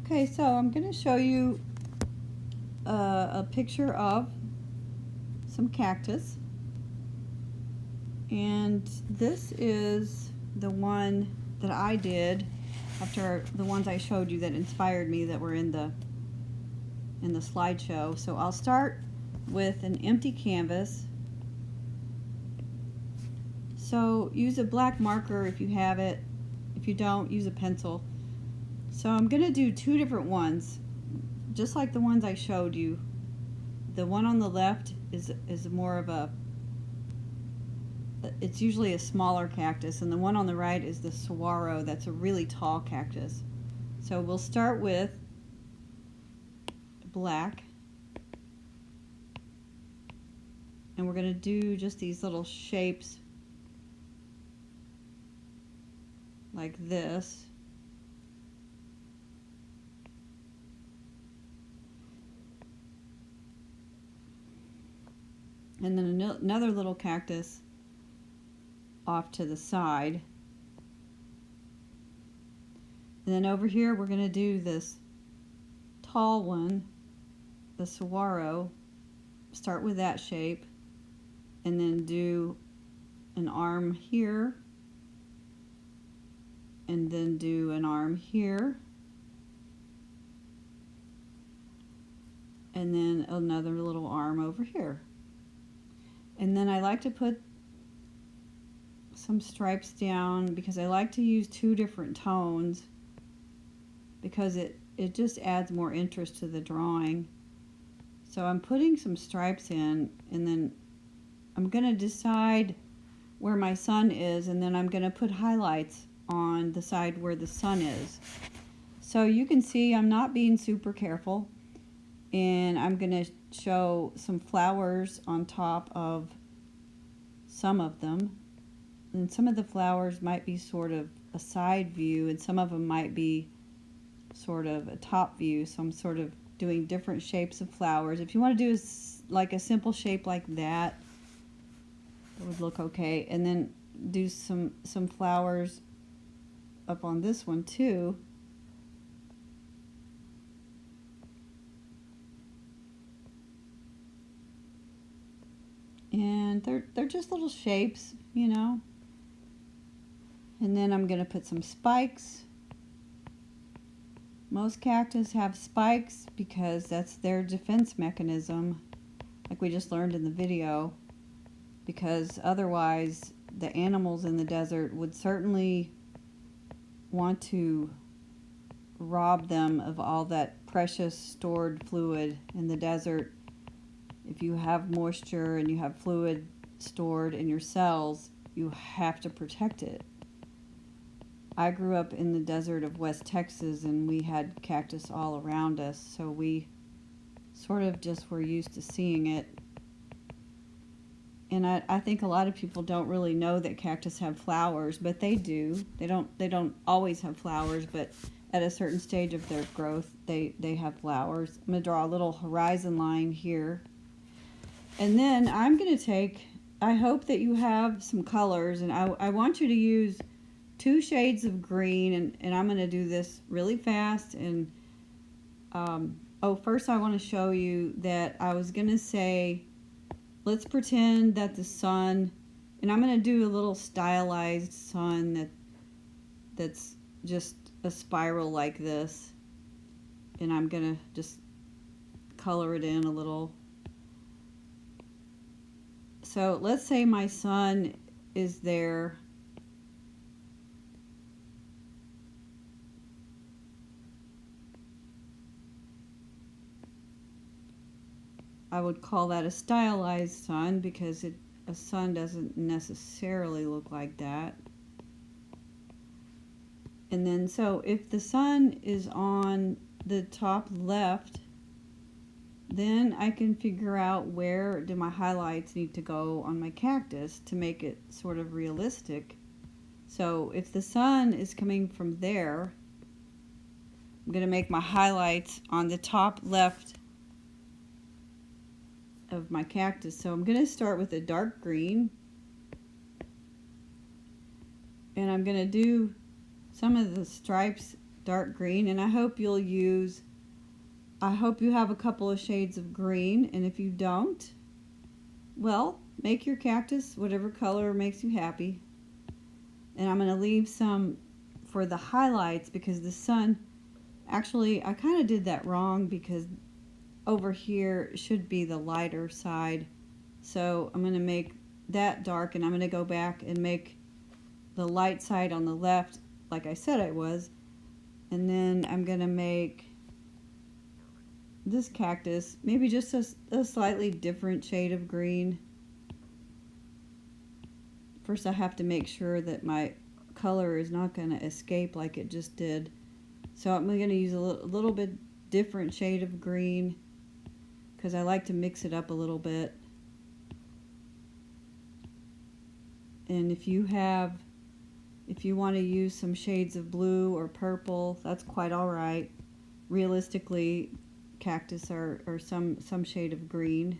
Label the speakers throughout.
Speaker 1: Okay, so I'm going to show you a picture of some cactus, and this is the one that I did after the ones I showed you that inspired me that were in the slideshow. So I'll start with an empty canvas. So use a black marker if you have it. If you don't, use a pencil. So I'm going to do two different ones, just like the ones I showed you. The one on the left is more of a, it's usually a smaller cactus, and the one on the right is the saguaro. That's a really tall cactus. So we'll start with black, and we're going to do just these little shapes like this. And then another little cactus off to the side. And then over here we're going to do this tall one, the saguaro. Start with that shape and then do an arm here and then do an arm here and then another little arm over here. And then I like to put some stripes down because I like to use two different tones because it just adds more interest to the drawing. So I'm putting some stripes in, and then I'm going to decide where my sun is, and then I'm going to put highlights on the side where the sun is. So you can see I'm not being super careful, and I'm going to show some flowers on top of some of them. And some of the flowers might be sort of a side view, and some of them might be sort of a top view. So I'm sort of doing different shapes of flowers. If you want to do like a simple shape like that, it would look okay. And then do some flowers up on this one too. And they're just little shapes, you know. And then I'm going to put some spikes. Most cactus have spikes because that's their defense mechanism, like we just learned in the video, because otherwise the animals in the desert would certainly want to rob them of all that precious stored fluid in the desert. If you have moisture and you have fluid stored in your cells, you have to protect it. I grew up in the desert of West Texas, and we had cactus all around us, so we sort of just were used to seeing it. And I think a lot of people don't really know that cactus have flowers, but they do. They don't always have flowers, but at a certain stage of their growth, they have flowers. I'm going to draw a little horizon line here. And then I'm going to take, I hope that you have some colors, and I want you to use 2 shades of green, and I'm going to do this really fast. And first I want to show you that I was going to say, let's pretend that the sun, and I'm going to do a little stylized sun that's just a spiral like this, and I'm going to just color it in a little. So let's say my sun is there. I would call that a stylized sun because a sun doesn't necessarily look like that. And then so if the sun is on the top left, then I can figure out where do my highlights need to go on my cactus to make it sort of realistic. So if the sun is coming from there, I'm going to make my highlights on the top left of my cactus. So I'm going to start with a dark green, and I'm going to do some of the stripes dark green, and I hope you have a couple of shades of green, and if you don't, well, make your cactus whatever color makes you happy. And I'm going to leave some for the highlights because the sun, actually I kind of did that wrong because over here should be the lighter side. So I'm going to make that dark, and I'm going to go back and make the light side on the left like I said I was. And then I'm going to make this cactus maybe just a slightly different shade of green. First I have to make sure that my color is not going to escape like it just did. So I'm going to use a little bit different shade of green because I like to mix it up a little bit. And if you want to use some shades of blue or purple, that's quite all right. Realistically, cactus are some shade of green.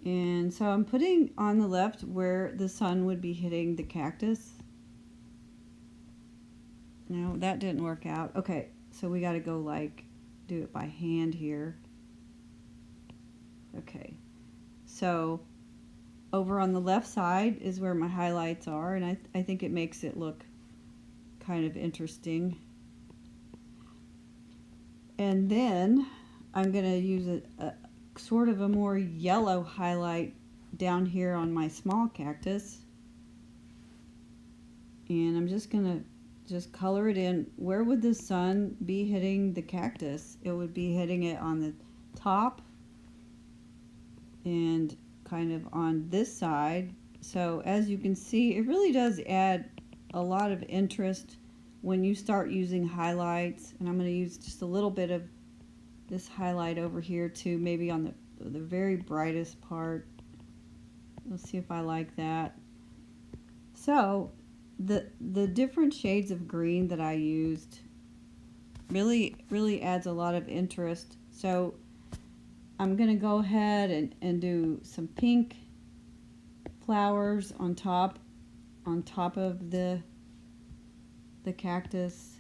Speaker 1: And so I'm putting on the left where the sun would be hitting the cactus. No, that didn't work out. Okay, so we got to go do it by hand here. Okay, so over on the left side is where my highlights are, and I think it makes it look kind of interesting. And then I'm going to use a sort of a more yellow highlight down here on my small cactus. And I'm just going to color it in. Where would the sun be hitting the cactus? It would be hitting it on the top and kind of on this side. So as you can see, it really does add a lot of interest when you start using highlights. And I'm going to use just a little bit of this highlight over here too, maybe on the very brightest part. Let's see if I like that. So the different shades of green that I used really adds a lot of interest. So I'm going to go ahead and do some pink flowers on top of the cactus,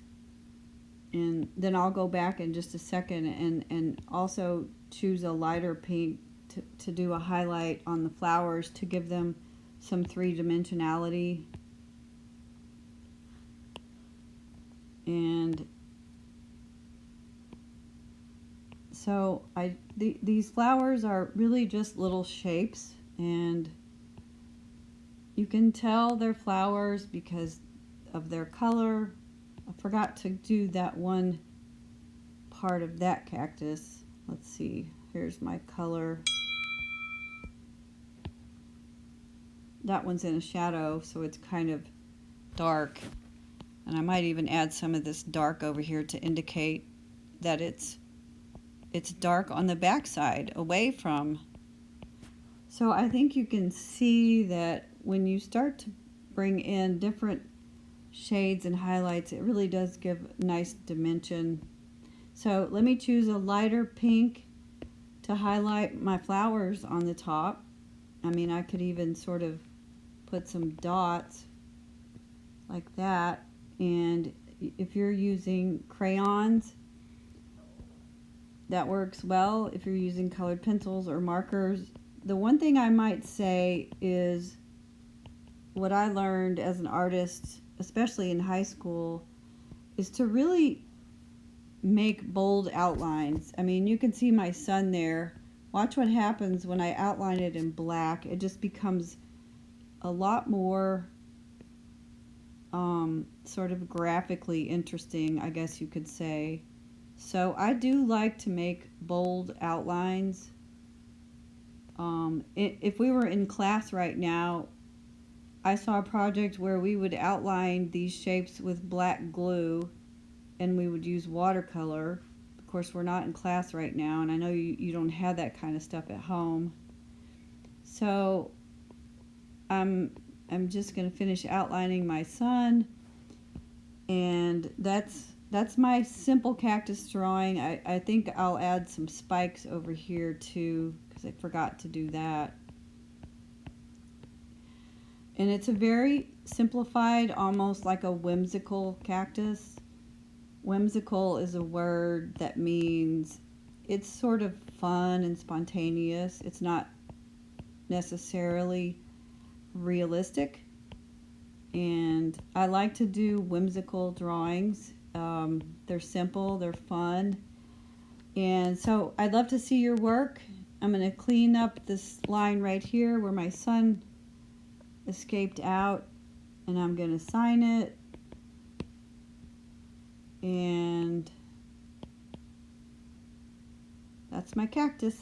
Speaker 1: and then I'll go back in just a second and also choose a lighter pink to do a highlight on the flowers to give them some three-dimensionality. And so these flowers are really just little shapes, and you can tell they're flowers because of their color. I forgot to do that one part of that cactus. Let's see, here's my color. That one's in a shadow, so it's kind of dark. And I might even add some of this dark over here to indicate that it's dark on the back side, away from. So I think you can see that when you start to bring in different shades and highlights, it really does give nice dimension. So let me choose a lighter pink to highlight my flowers on the top. I mean, I could even sort of put some dots like that. And if you're using crayons, that works well. If you're using colored pencils or markers, the one thing I might say is what I learned as an artist, especially in high school, is to really make bold outlines. I mean, you can see my sun there. Watch what happens when I outline it in black. It just becomes a lot more sort of graphically interesting, I guess you could say. So I do like to make bold outlines. If we were in class right now, I saw a project where we would outline these shapes with black glue and we would use watercolor. Of course, we're not in class right now, and I know you don't have that kind of stuff at home. So I'm just going to finish outlining my sun, and that's my simple cactus drawing. I think I'll add some spikes over here too, because I forgot to do that. And it's a very simplified, almost like a whimsical cactus. Whimsical is a word that means it's sort of fun and spontaneous. It's not necessarily realistic. And I like to do whimsical drawings. They're simple, they're fun. And so I'd love to see your work. I'm going to clean up this line right here where my son escaped out, and I'm going to sign it. And that's my cactus.